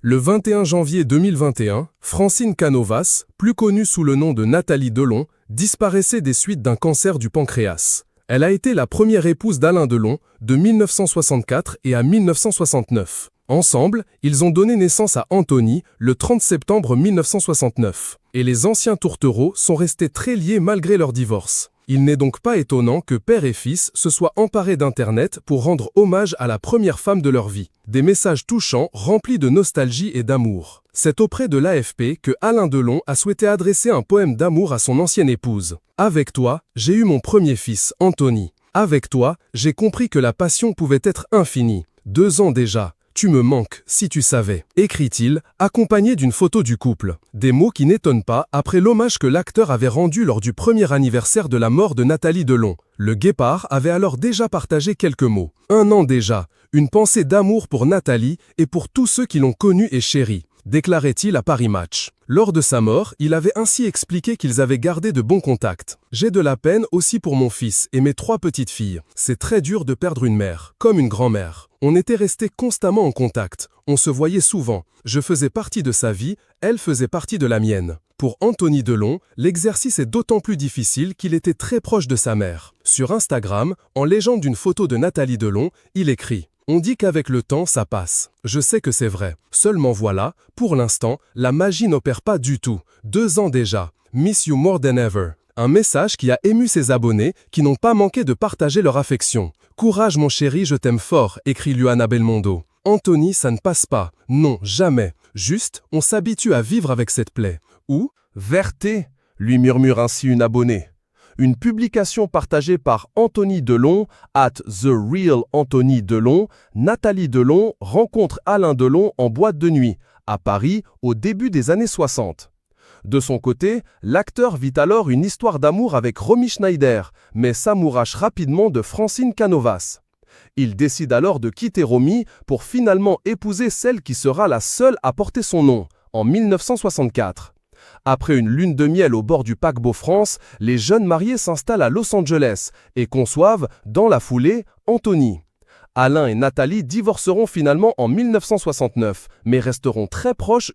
Le 21 janvier 2021, Francine Canovas, plus connue sous le nom de Nathalie Delon, disparaissait des suites d'un cancer du pancréas. Elle a été la première épouse d'Alain Delon, de 1964 et à 1969. Ensemble, ils ont donné naissance à Anthony le 30 septembre 1969. Et les anciens tourtereaux sont restés très liés malgré leur divorce. Il n'est donc pas étonnant que père et fils se soient emparés d'Internet pour rendre hommage à la première femme de leur vie. Des messages touchants remplis de nostalgie et d'amour. C'est auprès de l'AFP que Alain Delon a souhaité adresser un poème d'amour à son ancienne épouse. « Avec toi, j'ai eu mon premier fils, Anthony. Avec toi, j'ai compris que la passion pouvait être infinie. 2 ans déjà. Tu me manques, si tu savais », écrit-il, accompagné d'une photo du couple. Des mots qui n'étonnent pas après l'hommage que l'acteur avait rendu lors du premier anniversaire de la mort de Nathalie Delon. Le Guépard avait alors déjà partagé quelques mots. 1 an déjà, une pensée d'amour pour Nathalie et pour tous ceux qui l'ont connue et chérie, déclarait-il à Paris Match. Lors de sa mort, il avait ainsi expliqué qu'ils avaient gardé de bons contacts. « J'ai de la peine aussi pour mon fils et mes 3 petites filles. C'est très dur de perdre une mère, comme une grand-mère. On était restés constamment en contact, on se voyait souvent. Je faisais partie de sa vie, elle faisait partie de la mienne. » Pour Anthony Delon, l'exercice est d'autant plus difficile qu'il était très proche de sa mère. Sur Instagram, en légende d'une photo de Nathalie Delon, il écrit « On dit qu'avec le temps, ça passe. Je sais que c'est vrai. Seulement voilà, pour l'instant, la magie n'opère pas du tout. 2 ans déjà. Miss you more than ever. » Un message qui a ému ses abonnés qui n'ont pas manqué de partager leur affection. « Courage mon chéri, je t'aime fort », écrit Luana Belmondo. « Anthony, ça ne passe pas. Non, jamais. Juste, on s'habitue à vivre avec cette plaie. » Ou « Verté », lui murmure ainsi une abonnée. Une publication partagée par Anthony Delon, @TheRealAnthonyDelon, Nathalie Delon rencontre Alain Delon en boîte de nuit, à Paris, au début des années 60. De son côté, l'acteur vit alors une histoire d'amour avec Romy Schneider, mais s'amourache rapidement de Francine Canovas. Il décide alors de quitter Romy pour finalement épouser celle qui sera la seule à porter son nom, en 1964. Après une lune de miel au bord du paquebot France, les jeunes mariés s'installent à Los Angeles et conçoivent, dans la foulée, Anthony. Alain et Nathalie divorceront finalement en 1969, mais resteront très proches